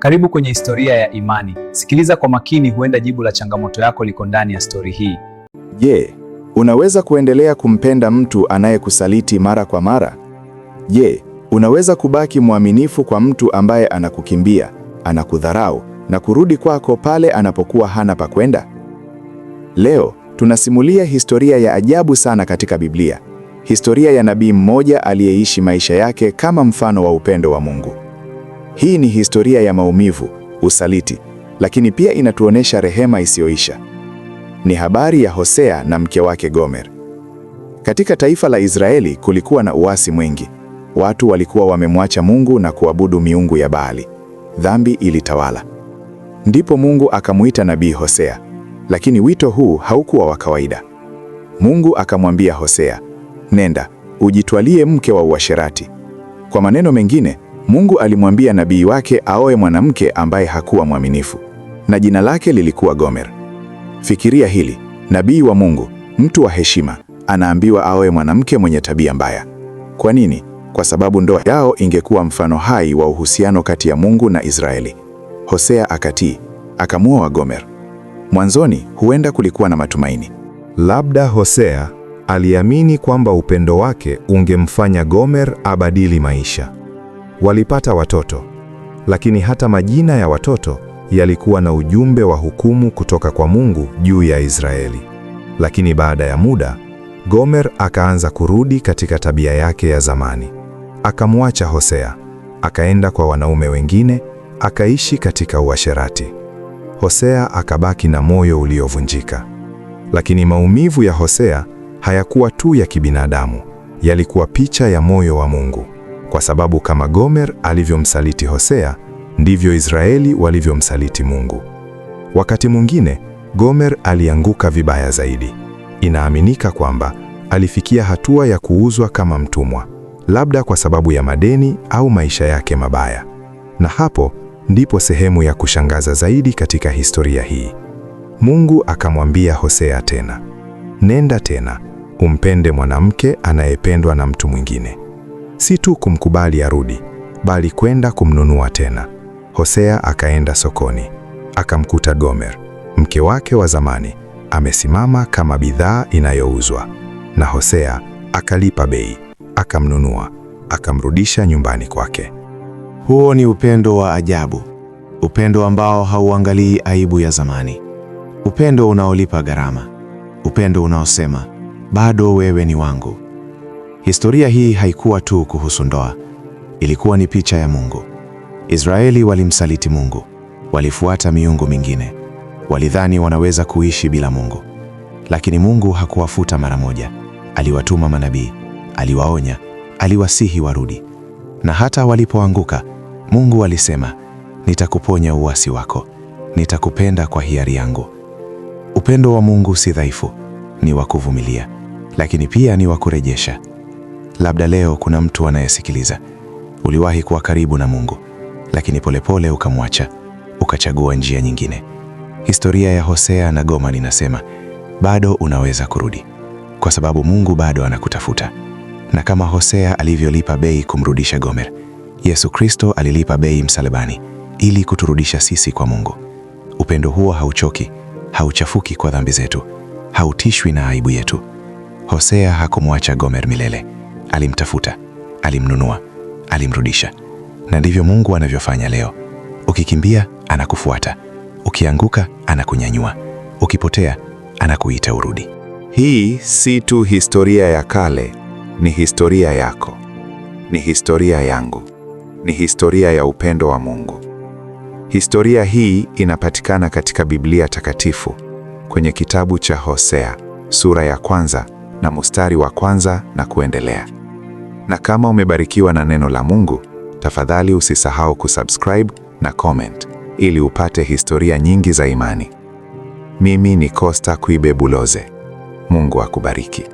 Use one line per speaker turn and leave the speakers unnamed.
Karibu kwenye historia ya imani. Sikiliza kwa makini, huenda jibu la changamoto yako liko ndani ya stori hii.
Je, unaweza kuendelea kumpenda mtu anayekusaliti mara kwa mara? Je, unaweza kubaki mwaminifu kwa mtu ambaye anakukimbia, anakudharau na kurudi kwako pale anapokuwa hana pa kwenda? Leo tunasimulia historia ya ajabu sana katika Biblia. Historia ya nabii mmoja aliyeishi maisha yake kama mfano wa upendo wa Mungu. Hii ni historia ya maumivu, usaliti, lakini pia inatuonesha rehema isiyoisha. Ni habari ya Hosea na mke wake Gomer. Katika taifa la Israeli kulikuwa na uasi mwingi. Watu walikuwa wamemwacha Mungu na kuabudu miungu ya Baali. Dhambi ilitawala. Ndipo Mungu akamuita nabii Hosea, lakini wito huu haukuwa wa kawaida. Mungu akamwambia Hosea, nenda, ujitwalie mke wa uasherati. Kwa maneno mengine, Mungu alimwambia nabii wake aoe mwanamke ambaye hakuwa mwaminifu, na jina lake lilikuwa Gomer. Fikiria hili, nabii wa Mungu, mtu wa heshima, anaambiwa aoe mwanamke mwenye tabia mbaya. Kwa nini? Kwa sababu ndoa yao ingekuwa mfano hai wa uhusiano kati ya Mungu na Israeli. Hosea akatii, akamuoa Gomer. Mwanzoni huenda kulikuwa na matumaini.
Labda Hosea aliamini kwamba upendo wake ungemfanya Gomer abadili maisha. Walipata watoto, lakini hata majina ya watoto yalikuwa na ujumbe wa hukumu kutoka kwa Mungu juu ya Israeli. Lakini baada ya muda, Gomer akaanza kurudi katika tabia yake ya zamani. Akamwacha Hosea, akaenda kwa wanaume wengine, akaishi katika uasherati. Hosea akabaki na moyo uliovunjika. Lakini maumivu ya Hosea hayakuwa tu ya kibinadamu, yalikuwa picha ya moyo wa Mungu. Kwa sababu kama Gomer alivyomsaliti Hosea, ndivyo Israeli walivyomsaliti Mungu. Wakati mwingine, Gomer alianguka vibaya zaidi. Inaaminika kwamba alifikia hatua ya kuuzwa kama mtumwa, labda kwa sababu ya madeni au maisha yake mabaya. Na hapo ndipo sehemu ya kushangaza zaidi katika historia hii. Mungu akamwambia Hosea tena, nenda tena, umpende mwanamke anayependwa na mtu mwingine. Si tu kumkubali arudi, bali kwenda kumnunua tena. Hosea akaenda sokoni, akamkuta Gomer, mke wake wa zamani, amesimama kama bidhaa inayouzwa. Na Hosea akalipa bei, akamnunua, akamrudisha nyumbani kwake.
Huo ni upendo wa ajabu, upendo ambao hauangalii aibu ya zamani, upendo unaolipa gharama, upendo unaosema bado wewe ni wangu. Historia hii haikuwa tu kuhusu ndoa, ilikuwa ni picha ya Mungu. Israeli walimsaliti Mungu, walifuata miungu mingine, walidhani wanaweza kuishi bila Mungu. Lakini Mungu hakuwafuta mara moja. Aliwatuma manabii, aliwaonya, aliwasihi warudi. Na hata walipoanguka, Mungu alisema, nitakuponya uasi wako, nitakupenda kwa hiari yangu. Upendo wa Mungu si dhaifu, ni wa kuvumilia, lakini pia ni wa kurejesha. Labda leo kuna mtu anayesikiliza. Uliwahi kuwa karibu na Mungu, lakini polepole ukamwacha, ukachagua njia nyingine. Historia ya Hosea na Gomer inasema, bado unaweza kurudi, kwa sababu Mungu bado anakutafuta. Na kama Hosea alivyolipa bei kumrudisha Gomer, Yesu Kristo alilipa bei msalabani ili kuturudisha sisi kwa Mungu. Upendo huo hauchoki, hauchafuki kwa dhambi zetu, hautishwi na aibu yetu. Hosea hakumwacha Gomer milele. Alimtafuta, alimnunua, alimrudisha. Na ndivyo Mungu anavyofanya leo. Ukikimbia, anakufuata. Ukianguka, anakunyanyua. Ukipotea, anakuita urudi.
Hii si tu historia ya kale, ni historia yako. Ni historia yangu. Ni historia ya upendo wa Mungu. Historia hii inapatikana katika Biblia takatifu, kwenye kitabu cha Hosea, sura ya 1 na mstari wa 1 na kuendelea. Na kama umebarikiwa na neno la Mungu, tafadhali usisahau kusubscribe na comment ili upate historia nyingi za imani. Mimi ni Costa Kwibe Buloze. Mungu akubariki.